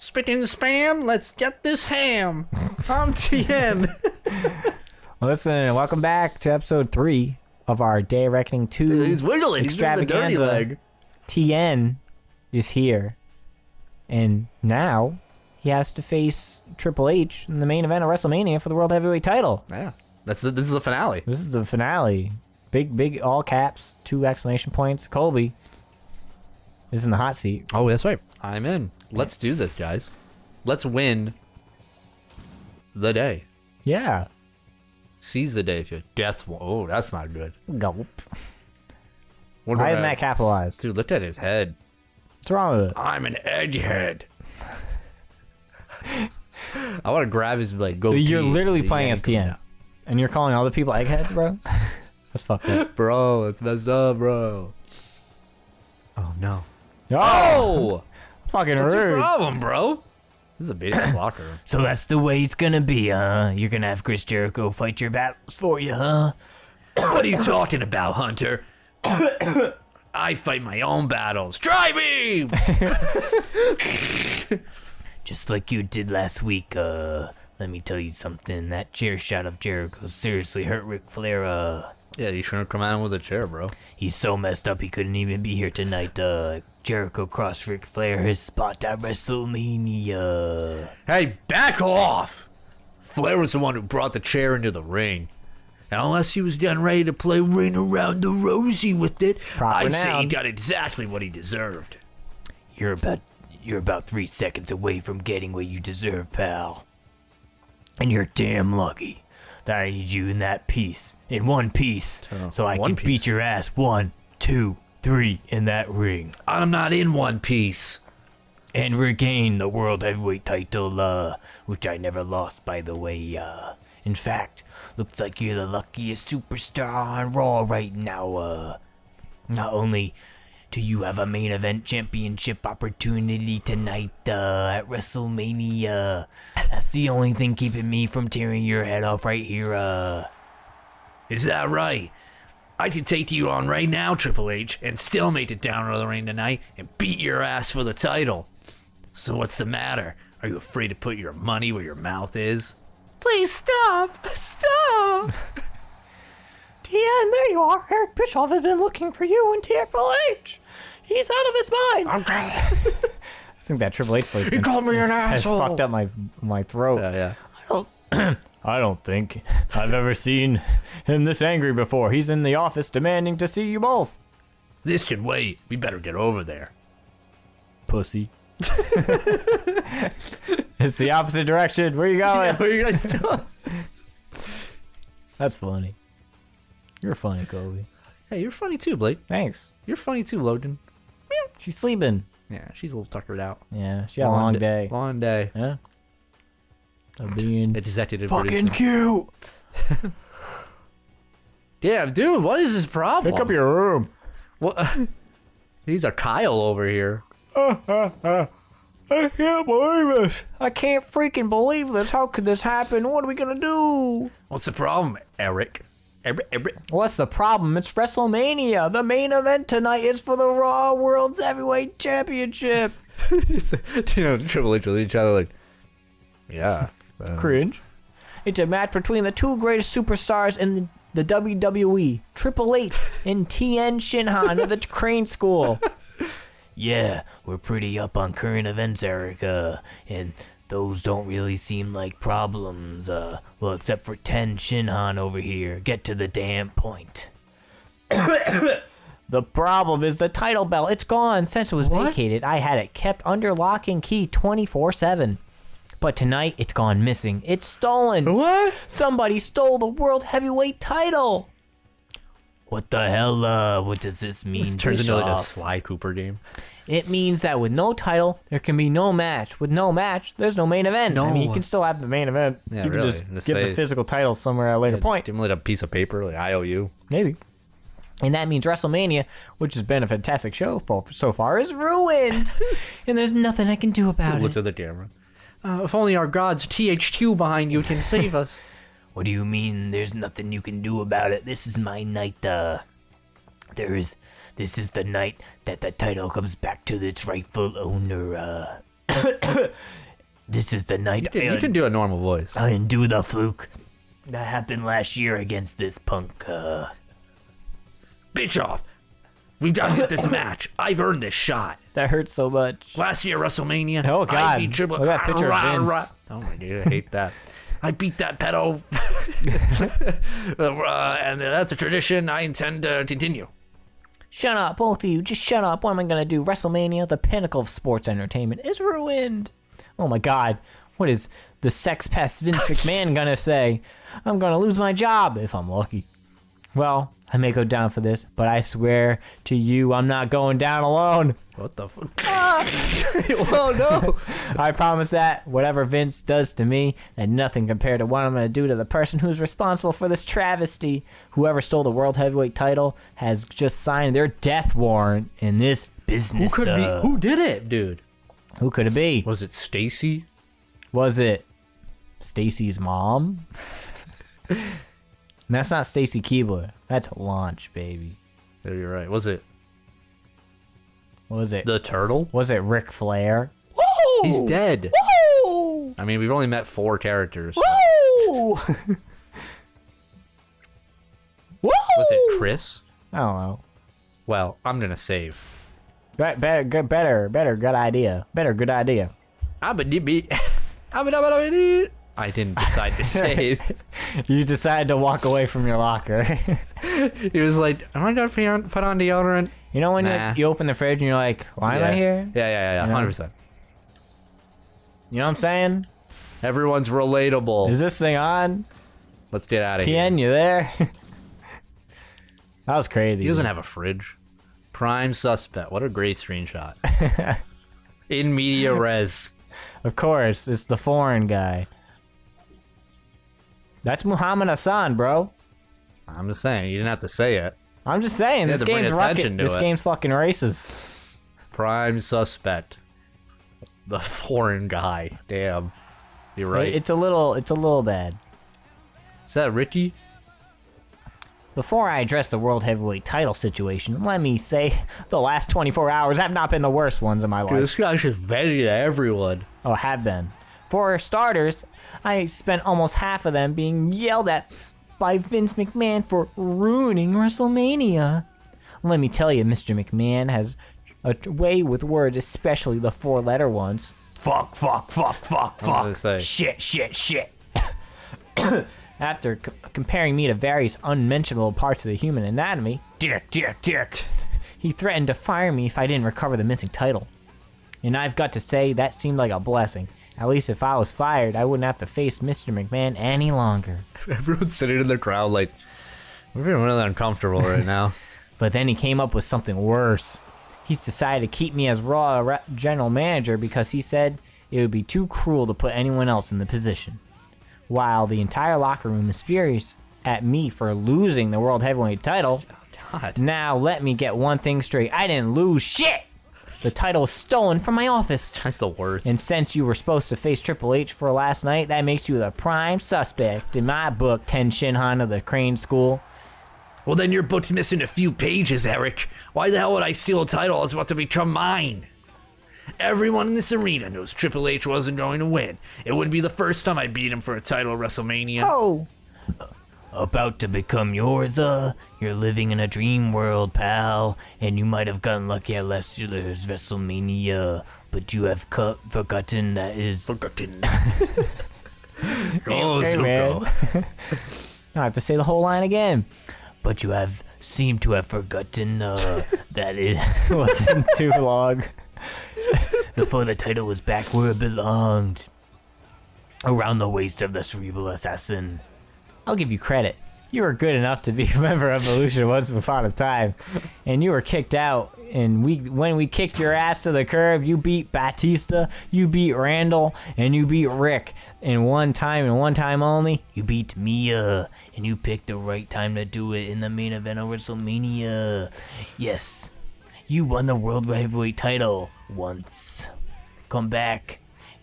Spitting spam, let's get this ham. I'm Tien. Listen, welcome back to episode 3 of our Day of Reckoning 2 He's wiggling. He's doing the dirty leg. Tien is here. And now he has to face Triple H in the main event of WrestleMania for the World Heavyweight title. Yeah. This is the finale. This is the finale. Big, all caps, 2 exclamation points. Colby is in the hot seat. Oh, that's right. I'm in. Let's do this, guys. Let's win the day. Yeah. Seize the day if you death. Oh, that's not good. Gulp. Why isn't that capitalized? Dude, look at his head. What's wrong with it? I'm an egghead. I want to grab his goatee. You're literally playing as Tien. And you're calling all the people eggheads, bro? That's fucked up. Bro, it's messed up, bro. Oh, no. Oh! Fucking What's rude. your problem, bro? This is a big locker room. So that's the way it's gonna be, huh? You're gonna have Chris Jericho fight your battles for you, huh? What are you talking about, Hunter? I fight my own battles. Try me! Just like you did last week, let me tell you something. That chair shot of Jericho seriously hurt Ric Flair, Yeah, you shouldn't come out with a chair, bro. He's so messed up he couldn't even be here tonight, Jericho crossed Ric Flair his spot at WrestleMania. Hey, back off! Flair was the one who brought the chair into the ring. Now, unless he was getting ready to play Ring Around the Rosie with it, I'd say he got exactly what he deserved. You're about 3 seconds away from getting what you deserve, pal. And you're damn lucky that I need you in that piece, in one piece, so I can beat your ass 1, 2, 3 in that ring. I'm not in one piece. And regain the World Heavyweight title, which I never lost, by the way. In fact, looks like you're the luckiest superstar on Raw right now. Not only do you have a main event championship opportunity tonight at WrestleMania, that's the only thing keeping me from tearing your head off right here. Is that right? I could take you on right now, Triple H, and still make it down to the ring tonight and beat your ass for the title. So what's the matter? Are you afraid to put your money where your mouth is? Please stop! Stop! Tien, there you are. Eric Bischoff has been looking for you and Triple H. He's out of his mind. Okay. I think that Triple H voice He called me an asshole. Has fucked up my throat. Yeah. I don't think I've ever seen him this angry before. He's in the office demanding to see you both. This can wait. We better get over there. Pussy. It's the opposite direction. Where you going? Yeah, where you guys going? That's funny. You're funny, Kobe. Hey, you're funny too, Blake. Thanks. You're funny too, Logan. She's sleeping. Yeah, she's a little tuckered out. Yeah, she had a long day. Long day. Yeah. Of being Executive fucking producer. cute. Yeah, dude, what is his problem? Pick up your room. What? He's a Kyle over here. I can't believe it. I can't freaking believe this. How could this happen? What are we gonna do? What's the problem, Eric? Eric. What's the problem? It's WrestleMania. The main event tonight is for the Raw World Heavyweight Championship. Triple H with each other like, yeah. Cringe. It's a match between the 2 greatest superstars in the WWE, Triple H and Tien Shinhan of the Crane School. Yeah, we're pretty up on current events, Erica, and those don't really seem like problems, well, except for Tien Shinhan over here. Get to the damn point. The problem is the title belt. It's gone since it was vacated. I had it kept under lock and key 24/7. But tonight, it's gone missing. It's stolen. What? Somebody stole the World Heavyweight title. What the hell, what does this mean? This turns into like a Bischoff? Sly Cooper game. It means that with no title, there can be no match. With no match, there's no main event. No. I mean, you can still have the main event. Yeah, you can really. just give the physical title somewhere at a later point. Give him like a piece of paper, like IOU. Maybe. And that means WrestleMania, which has been a fantastic show so far, is ruined. And there's nothing I can do about Look it. to the camera. If only our gods THQ behind you can save us. What do you mean there's nothing you can do about it? This is my night, This is the night that the title comes back to its rightful owner, This is the night You can do a normal voice. I undo the fluke that happened last year against this punk. Bischoff, we've got to get this match. I've earned this shot. That hurts so much. Last year, WrestleMania. Oh, God. I beat Triple Look at that picture of Vince. Oh, my God. I hate that. I beat that pedo. And that's a tradition I intend to continue. Shut up, both of you. Just shut up. What am I going to do? WrestleMania, the pinnacle of sports entertainment, is ruined. Oh, my God. What is the sex pest Vince McMahon going to say? I'm going to lose my job if I'm lucky. Well, I may go down for this, but I swear to you, I'm not going down alone. What the fuck? Oh, no. I promise that whatever Vince does to me, that nothing compared to what I'm going to do to the person who's responsible for this travesty. Whoever stole the World Heavyweight title has just signed their death warrant in this business. Who did it, dude? Who could it be? Was it Stacy? Was it Stacy's mom? That's not Stacy Keibler. That's Launch, baby. Yeah, you're right. Was it Was it the turtle? Was it Ric Flair? Woo! He's dead. Woo! I mean, we've only met 4 characters. Woo! Woo! Was it Chris? I don't know. Well, I'm gonna save. Better, good idea. Good idea. I didn't decide to save. You decided to walk away from your locker. He was like, am I gonna put on deodorant? You know when Nah. you open the fridge and you're like, why am I here? Yeah, You know? 100%. You know what I'm saying? Everyone's relatable. Is this thing on? Let's get out of here. Tien, you there? That was crazy. He doesn't have a fridge. Prime suspect. What a great screenshot. In media res. Of course, it's the foreign guy. That's Muhammad Assan, bro. I'm just saying, you didn't have to say it. I'm just saying, You this had to bring game's attention to this it. game's fucking racist. Prime suspect. The foreign guy. Damn. You're right. It's a little bad. Is that Ricky? Before I address the World Heavyweight title situation, let me say the last 24 hours have not been the worst ones in my life. Dude, this guy's just venting to everyone. Oh, have been. For starters, I spent almost half of them being yelled at by Vince McMahon for ruining WrestleMania. Let me tell you, Mr. McMahon has a way with words, especially the 4-letter ones. Fuck, gonna say. shit. After comparing me to various unmentionable parts of the human anatomy, dick, he threatened to fire me if I didn't recover the missing title. And I've got to say, that seemed like a blessing. At least if I was fired, I wouldn't have to face Mr. McMahon any longer. Everyone's sitting in the crowd like, we're feeling really uncomfortable right now. But then he came up with something worse. He's decided to keep me as Raw general manager because he said it would be too cruel to put anyone else in the position. While the entire locker room is furious at me for losing the World Heavyweight title, God. now let me get one thing straight. I didn't lose shit! The title was stolen from my office. That's the worst. And since you were supposed to face Triple H for last night, that makes you the prime suspect in my book, Ten Shinhan of the Crane School. Well, then your book's missing a few pages, Eric. Why the hell would I steal a title that's about to become mine? Everyone in this arena knows Triple H wasn't going to win. It wouldn't be the first time I beat him for a title at WrestleMania. Oh! About to become yours, You're living in a dream world, pal. And you might have gotten lucky at last year's WrestleMania, but you have forgotten that is... Forgotten. Hey, man. I have to say the whole line again. But you have seemed to have forgotten that it wasn't too long before the title was back where it belonged, around the waist of the cerebral assassin. I'll give you credit. You were good enough to be a member of Evolution once upon a time, and you were kicked out. And when we kicked your ass to the curb, you beat Batista, you beat Randall, and you beat Rick. And one time and one time only, you beat Mia, and you picked the right time to do it in the main event of WrestleMania. Yes, you won the World Heavyweight title once. Come back.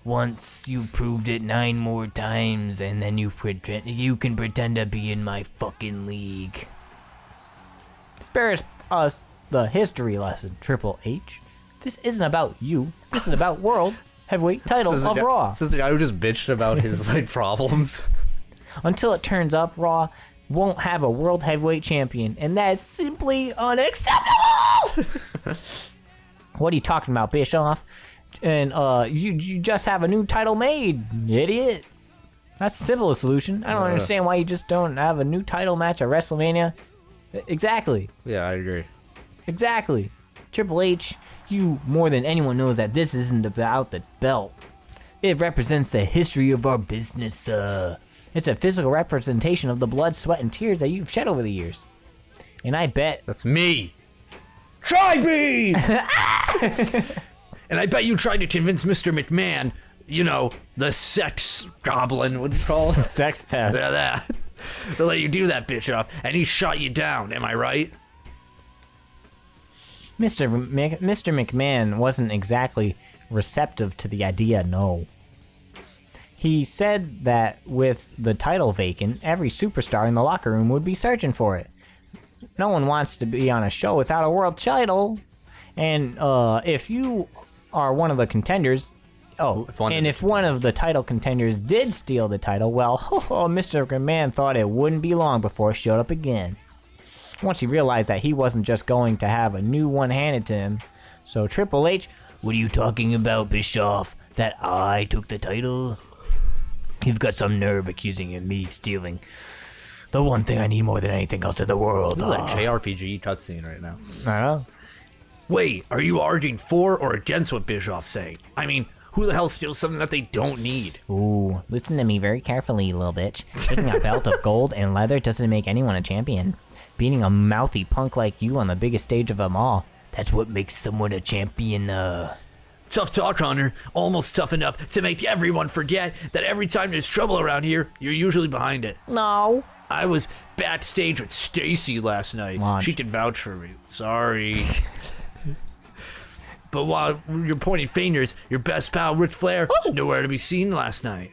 Once you proved it 9 more times, and then you can pretend to be in my fucking league. Spare us the history lesson, Triple H. This isn't about you. This is about World heavyweight title of Raw. This is the guy who just bitched about his like problems. Until it turns up, Raw won't have a world heavyweight champion, and that is simply unacceptable! What are you talking about, Bischoff? And you just have a new title made, idiot. That's the simplest solution. I don't understand why you just don't have a new title match at WrestleMania. Exactly. Yeah, I agree. Exactly. Triple H, you more than anyone knows that this isn't about the belt. It represents the history of our business. It's a physical representation of the blood, sweat, and tears that you've shed over the years. And I bet... That's me! Tri-beam! And I bet you tried to convince Mr. McMahon, you know, the sex goblin, what do you call it? Sex pest. Yeah, that. To let you do that, Bischoff, and he shot you down, am I right? Mr. McMahon wasn't exactly receptive to the idea, no. He said that with the title vacant, every superstar in the locker room would be searching for it. No one wants to be on a show without a world title. And if you are one of the contenders... if one of the title contenders did steal the title, well, Mr. McMahon thought it wouldn't be long before it showed up again. Once he realized that he wasn't just going to have a new one handed to him. So Triple H, what are you talking about, Bischoff? That I took the title? You've got some nerve accusing me stealing the one thing I need more than anything else in the world. This is like JRPG cutscene right now. I don't know. Wait, are you arguing for or against what Bischoff's saying? I mean, who the hell steals something that they don't need? Ooh, listen to me very carefully, you little bitch. Taking a belt of gold and leather doesn't make anyone a champion. Beating a mouthy punk like you on the biggest stage of them all, that's what makes someone a champion, Tough talk, Hunter. Almost tough enough to make everyone forget that every time there's trouble around here, you're usually behind it. No. I was backstage with Stacy last night. Launch. She can vouch for me. Sorry. But while you're pointing fingers, your best pal, Ric Flair, was nowhere to be seen last night.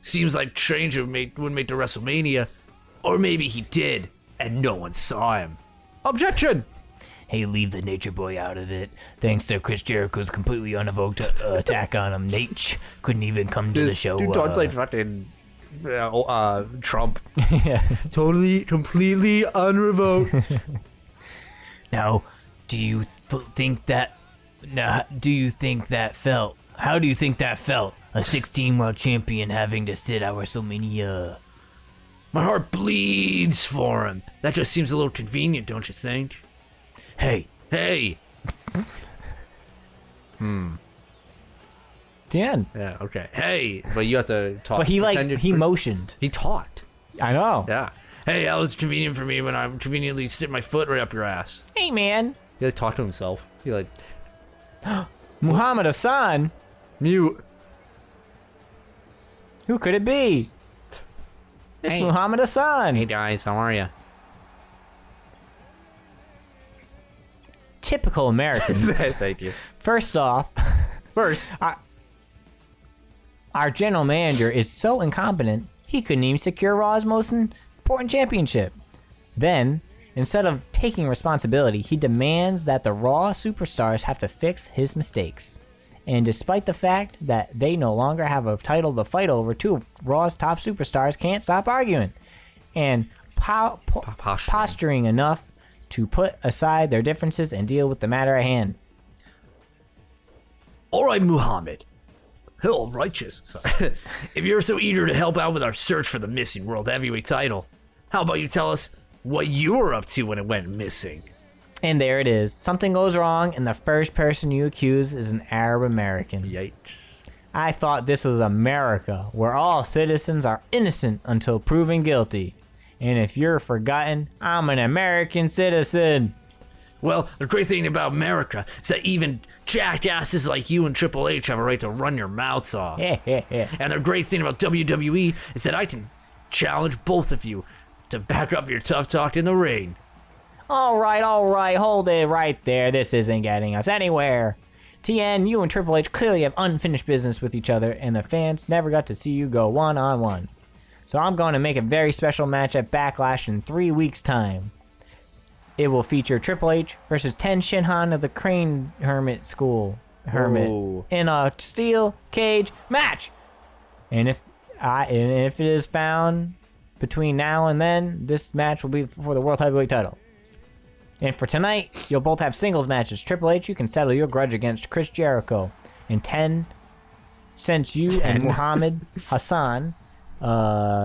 Seems like Stranger wouldn't make the WrestleMania. Or maybe he did, and no one saw him. Objection! Hey, leave the Nature Boy out of it. Thanks to Chris Jericho's completely unevoked attack on him, Nate couldn't even come to the show. Dude talks like fucking Trump. Yeah. Totally, completely unrevoked. Now, do you think that felt? How do you think that felt? A 16 world champion having to sit at WrestleMania. My heart bleeds for him. That just seems a little convenient, don't you think? Hey. Dan. Yeah, okay. Hey, but you have to talk. But he motioned. He talked. I know. Yeah. Hey, that was convenient for me when I conveniently stick my foot right up your ass. Hey, man. He like talked to himself. He like Muhammad Assan. mute. Who could it be? It's Hey. Muhammad Assan. Hey guys, how are you? Typical Americans. Thank you. First off, our general manager is so incompetent, he couldn't even secure Raw's most important championship. Then, instead of taking responsibility, he demands that the Raw superstars have to fix his mistakes. And despite the fact that they no longer have a title to fight over, two of Raw's top superstars can't stop arguing and posturing enough to put aside their differences and deal with the matter at hand. All right, Muhammad. Hell, righteous. Sorry. If you're so eager to help out with our search for the missing World Heavyweight title, how about you tell us what you were up to when it went missing? And there it is. Something goes wrong, and the first person you accuse is an Arab American. Yikes. I thought this was America, where all citizens are innocent until proven guilty. And if you're forgotten, I'm an American citizen. Well, the great thing about America is that even jackasses like you and Triple H have a right to run your mouths off. And the great thing about WWE is that I can challenge both of you to back up your tough talk in the ring. All right, hold it right there. This isn't getting us anywhere. Tien, you and Triple H clearly have unfinished business with each other, and the fans never got to see you go one-on-one. So I'm going to make a very special match at Backlash in 3 weeks' time. It will feature Triple H versus 10 Shinhan of the Crane Hermit School. Hermit Whoa. in a steel cage match. And if it is found between now and then, this match will be for the World Heavyweight title. And for tonight, you'll both have singles matches. Triple H, you can settle your grudge against Chris Jericho. And 10, since you and Muhammad Hassan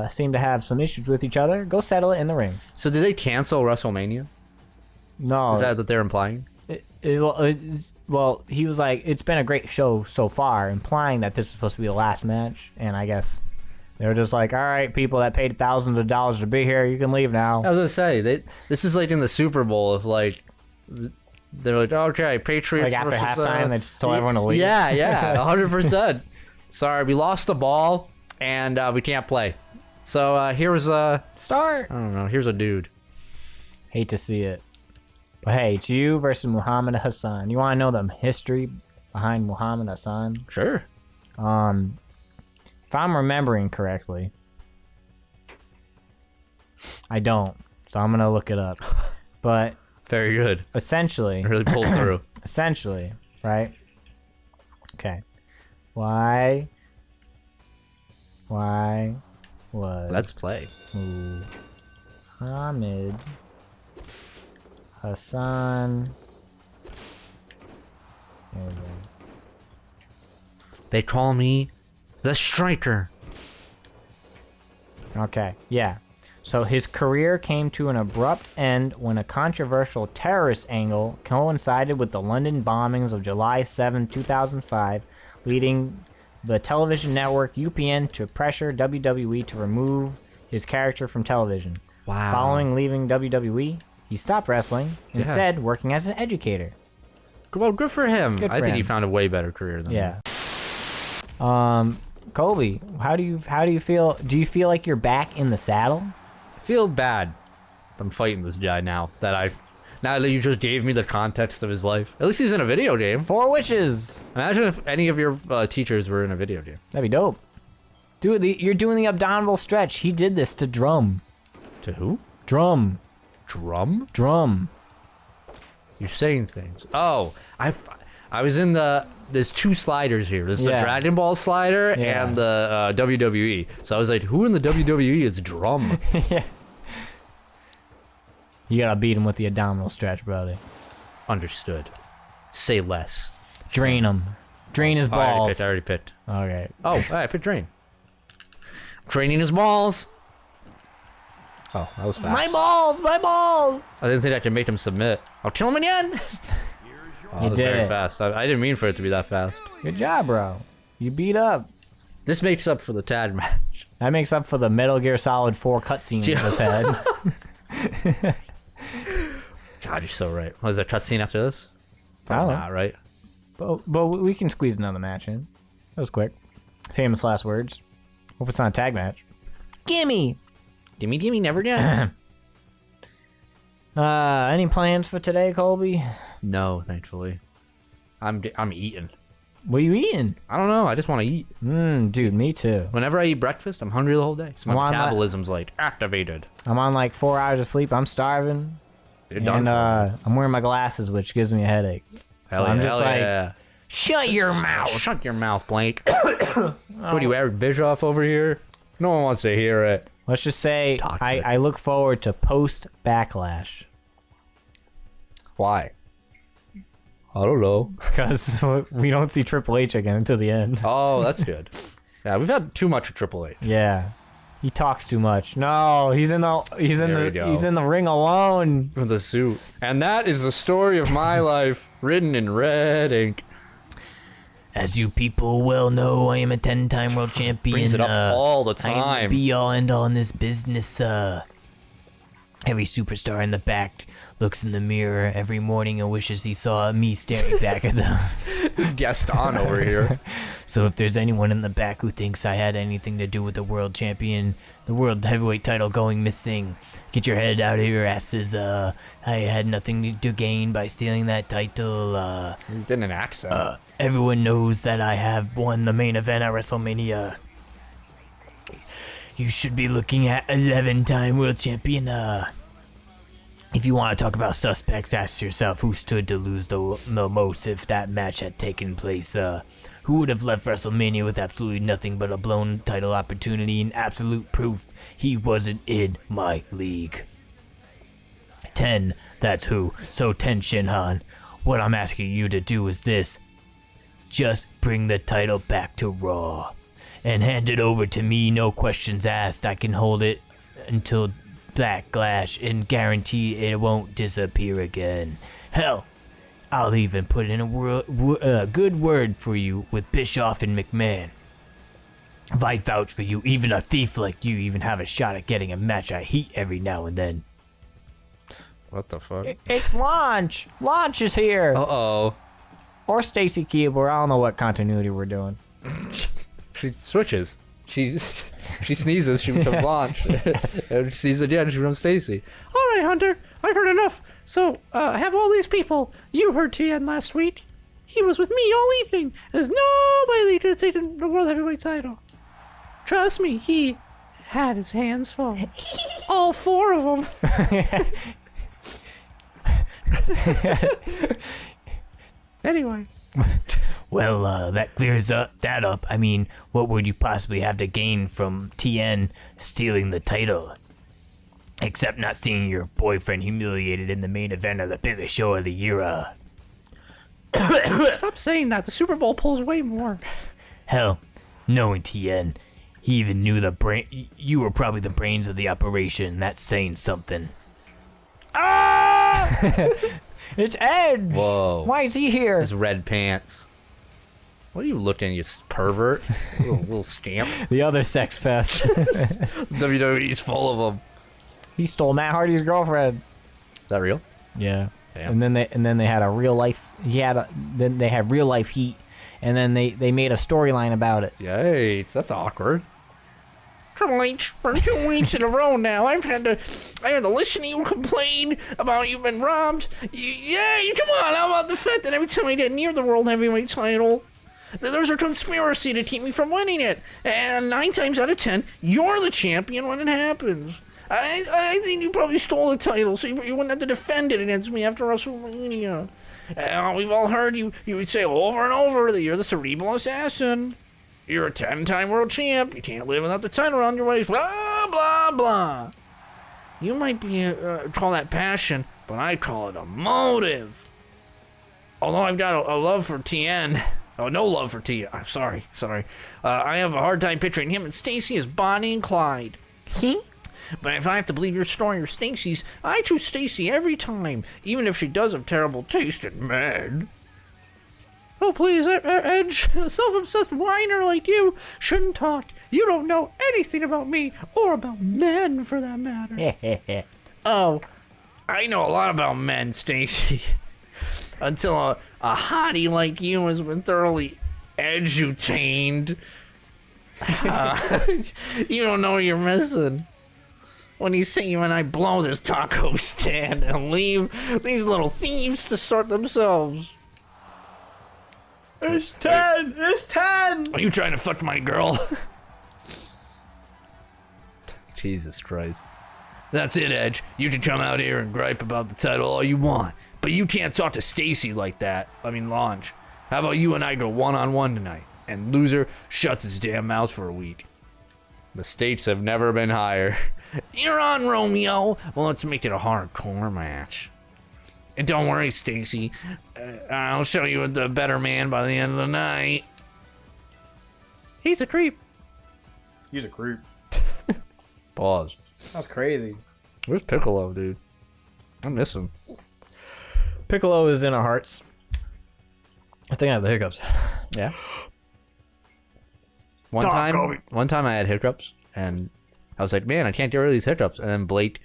seem to have some issues with each other, go settle it in the ring. So did they cancel WrestleMania? No. Is that what they're implying? Well, he was like, it's been a great show so far, implying that this is supposed to be the last match. And I guess they were just like, all right, people that paid thousands of dollars to be here, you can leave now. I was gonna say this is like in the Super Bowl of like they're like, okay, Patriots. Like after versus, halftime, they just told everyone to leave. Yeah, 100%. Sorry, we lost the ball and we can't play. So here's Start. I don't know. Here's a dude. Hate to see it. But hey, it's you versus Muhammad Hassan. You want to know the history behind Muhammad Hassan? Sure. If I'm remembering correctly, I don't. So I'm going to look it up. But Very good. essentially, Really pulled through. essentially, right? Okay. Why was Let's play. Muhammad Hassan? There we go. They call me the Striker. Okay, yeah. So his career came to an abrupt end when a controversial terrorist angle coincided with the London bombings of July 7, 2005, leading the television network UPN to pressure WWE to remove his character from television. Wow. Following leaving WWE, he stopped wrestling, instead working as an educator. Well, good for him. Good I for think he him. found a way better career than Yeah. Colby, how do you feel? Do you feel like you're back in the saddle? I feel bad. I'm fighting this guy now that you just gave me the context of his life. At least he's in a video game. 4 Witches. Imagine if any of your teachers were in a video game. That'd be dope. Dude, you're doing the abdominal stretch. He did this to Drum. To who? Drum. Drum? You're saying things. Oh, I was in there's 2 sliders here. There's the Yeah. Dragon Ball slider Yeah. and the WWE. So I was like, who in the WWE is Drum? Yeah. You gotta beat him with the abdominal stretch, brother. Understood. Say less. Drain him. Drain his Oh, I balls. already picked. Okay. Oh, I picked Drain. Draining his balls. Oh, that was fast. My balls! I didn't think I could make him submit. I'll kill him again. Oh, You that was did very it. fast. I didn't mean for it to be that fast. Good job, bro. You beat up. This makes up for the tag match. That makes up for the Metal Gear Solid 4 cutscene we just had. God, you're so right. Was there a cutscene after this? Probably. Not, right? But we can squeeze another match in. That was quick. Famous last words. Hope it's not a tag match. Gimme! Gimme, never again. Any plans for today, Colby? No, thankfully. I'm eating. What are you eating? I don't know. I just want to eat. Dude, me too. Whenever I eat breakfast, I'm hungry the whole day. So I'm my on that. metabolism's like activated. I'm on like 4 hours of sleep. I'm starving. You're done And for. I'm wearing my glasses, which gives me a headache. Hell so I'm yeah, just hell like, yeah. shut your mouth. Shut your mouth, Blank. What are you, Eric Bischoff over here? No one wants to hear it. Let's just say Toxic. I look forward to post Backlash. Why? I don't know. Because we don't see Triple H again until the end. Oh, that's good. Yeah, we've had too much of Triple H. Yeah. He talks too much. No, he's in There we go. the ring alone. With a suit. And that is the story of my life, written in red ink. As you people well know, I am a 10-time world champion. Brings it up all the I am time. the be-all, end-all in this business. Every superstar in the back looks in the mirror every morning and wishes he saw me staring back at them. Gaston over here. So if there's anyone in the back who thinks I had anything to do with the world champion, the world heavyweight title going missing, get your head out of your asses. I had nothing to gain by stealing that title. He's getting an accent. Everyone knows that I have won the main event at WrestleMania. You should be looking at 11-time world champion If you want to talk about suspects, ask yourself who stood to lose the most if that match had taken place. Who would have left WrestleMania with absolutely nothing but a blown title opportunity and absolute proof he wasn't in my league? 10, that's who. So 10, Shinhan. What I'm asking you to do is this. Just bring the title back to Raw. And hand it over to me, no questions asked. I can hold it until Backlash and guarantee it won't disappear again. Hell, I'll even put in a good word for you with Bischoff and McMahon. If I vouch for you, even a thief like you even have a shot at getting a match I heat every now and then. What the fuck? It's Launch. Launch is here. Uh-oh. Or Stacy Keibler. I don't know what continuity we're doing. She switches. She sneezes, she becomes Launch. And she sneezes again, she becomes Stacy. All right, Hunter, I've heard enough. So, have all these people. You heard Tien last week. He was with me all evening. There's nobody to take the World Heavyweight title. Trust me, he had his hands full. All 4 of them. Anyway. Well, that clears that up. I mean, what would you possibly have to gain from Tien stealing the title? Except not seeing your boyfriend humiliated in the main event of the biggest show of the year. Stop saying that. The Super Bowl pulls way more. Hell, knowing Tien, he even knew the brain. You were probably the brains of the operation. That's saying something. Ah! It's Edge. Whoa. Why is he here? His red pants. What are you looking, you pervert? little scamp. The other sex fest. WWE's full of them. He stole Matt Hardy's girlfriend. Is that real? Yeah. Damn. And then they had a real life. Then they had real life heat, and then they made a storyline about it. Yikes, that's awkward. Triple H, for 2 weeks in a row now, I had to listen to you complain about you've been robbed. Come on, how about the fact that every time I get near the World Heavyweight title, there's a conspiracy to keep me from winning it. And 9 times out of 10, you're the champion when it happens. I think you probably stole the title so you wouldn't have to defend it against me after WrestleMania. We've all heard you would say over and over that you're the cerebral assassin. You're a 10-time world champ. You can't live without the title around your waist. Blah, blah, blah. You might be call that passion, but I call it a motive. Although I've got a love for Tien. Oh, no love for Tien. I'm sorry. I have a hard time picturing him and Stacy as Bonnie and Clyde. But if I have to believe your story or Stacy's, I choose Stacy every time, even if she does have terrible taste in men. Oh, please, Edge, a self-obsessed whiner like you shouldn't talk. You don't know anything about me, or about men, for that matter. Oh, I know a lot about men, Stacy. Until a hottie like you has been thoroughly edutained. You don't know what you're missing. When you see you and I blow this taco stand and leave these little thieves to sort themselves. It's 10. It's 10. Are you trying to fuck my girl? Jesus Christ. That's it, Edge. You can come out here and gripe about the title all you want, but you can't talk to Stacy like that. I mean, Launch. How about you and I go one-on-one tonight, and loser shuts his damn mouth for a week. The stakes have never been higher. You're on, Romeo. Well, let's make it a hardcore match. And don't worry, Stacy. I'll show you the better man by the end of the night. He's a creep. He's a creep. Pause. That's crazy. Where's Piccolo, dude? I miss him. Piccolo is in our hearts. I think I have the hiccups. Yeah. One time I had hiccups, and I was like, man, I can't get rid of these hiccups. And then Blake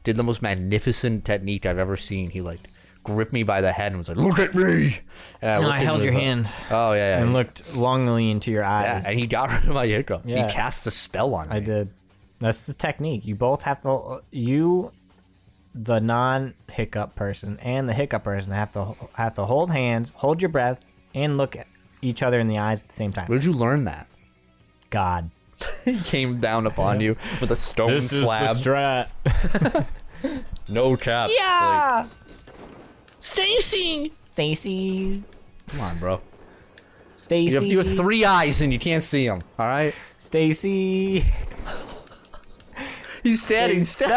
did the most magnificent technique I've ever seen. He like gripped me by the head and was like, look at me. And I held your hand. Oh, yeah. And looked longingly into your eyes. Yeah, and he got rid of my hiccups. Yeah. He cast a spell on me. I did. That's the technique. You both have to, the non-hiccup person and the hiccup person have to hold hands, hold your breath, and look at each other in the eyes at the same time. Where did you learn that? God. He came down upon you with a stone slab. Is the strat. No cap. Yeah. Stacy! Stacy. Come on, bro. Stacy. You have 3 eyes and you can't see them. All right. Stacy. He's standing still.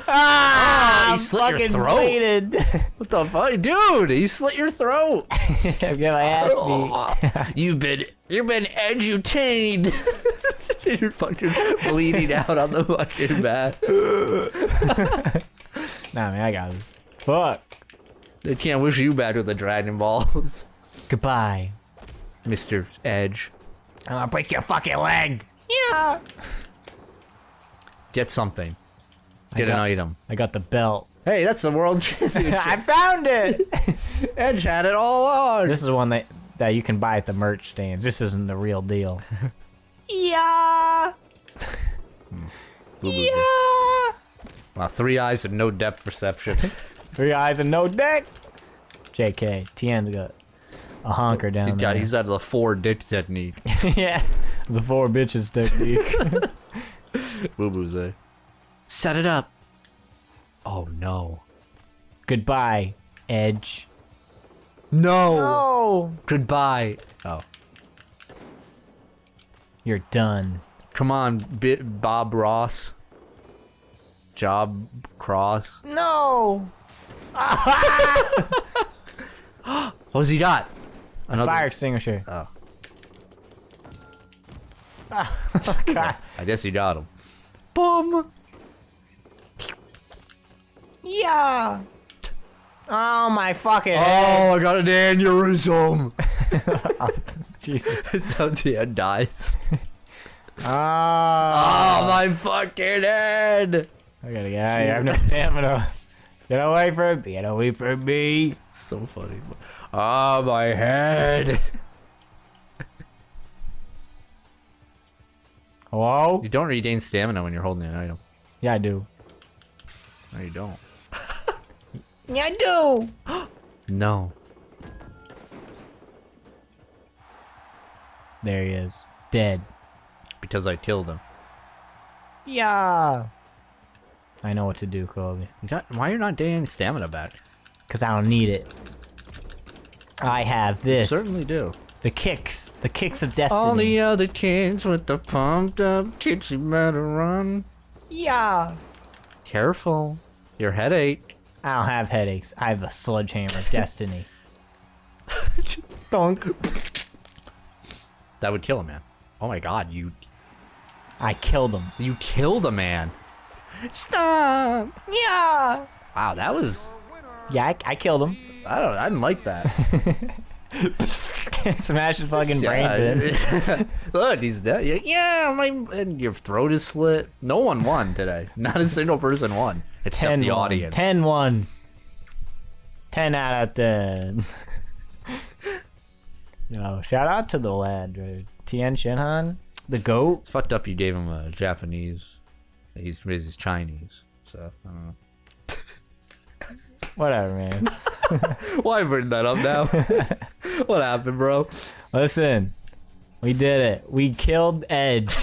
Ah, he slit your fucking throat. bladed. What the fuck, dude? He slit your throat. Get my ass beat. You've been edutained. You're fucking bleeding out on the fucking mat. Nah, man, I got this. Fuck. They can't wish you back with the Dragon Balls, Goodbye. Mr. Edge. I'm gonna break your fucking leg. Yeah. Get something. Get an item. I got the belt. Hey, that's the world championship. I found it. Edge had it all on. This is one that you can buy at the merch stand. This isn't the real deal. Yeah. Yeah. Wow, 3 eyes and no depth perception. 3 eyes and no dick. JK. Tien's got a honker down there. He's got the 4 dick technique. Yeah. The 4 bitches technique. Boo boos, eh? Set it up. Oh no. Goodbye, Edge. No. Oh. Goodbye. Oh. You're done. Come on, Bob Ross. Job Cross. No. What's he got? A fire extinguisher. Oh. Oh, God. I guess he got him. Boom. Yeah. Oh my fucking head. Oh, I got an aneurysm. Jesus. It's how Tien dies. Oh. Oh, my fucking head. I gotta get out of here. I have no stamina. Get away from me. Get away from me. So funny. Oh, my head. Hello? You don't regain stamina when you're holding an item. Yeah, I do. No, you don't. Yeah, I do. No. There he is. Dead. Because I killed him. Yeah. I know what to do, Kobe. Why are you not getting stamina back? Because I don't need it. I have this. You certainly do. The kicks. The kicks of destiny. All the other kids with the pumped up kids, you better run. Yeah. Careful. Your headache. I don't have headaches. I have a sledgehammer of destiny. Thunk. That would kill a man. Oh my god, you I killed him. killed a man. Stop. Yeah. Wow, that was Yeah, I killed him. I didn't like that. Smash his fucking brains in. Look, he's dead. Yeah, and your throat is slit. No one won today. Not a single person won. Except the audience. 10-1. 10 out of 10. Yo, shout out to the lad, dude. Tien Shinhan, the GOAT. It's fucked up you gave him a Japanese. He's Chinese. So, I don't know. Whatever, man. Why bring that up now? What happened, bro? Listen, we did it. We killed Edge.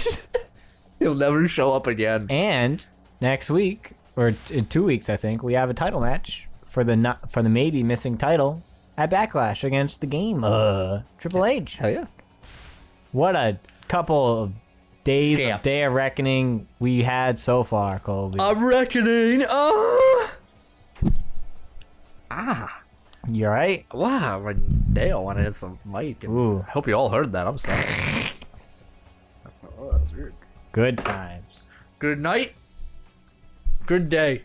He'll never show up again. And next week, or in 2 weeks, I think, we have a title match for the maybe missing title at Backlash against the Game. Triple H. Hell yeah. What a couple of days Scamps. of Day of Reckoning we had so far, Colby. I'm reckoning. You alright? Wow, my nail wanted to hit some mic. Ooh. I hope you all heard that. I'm sorry. Oh, that was weird. Good times. Good night. Good day.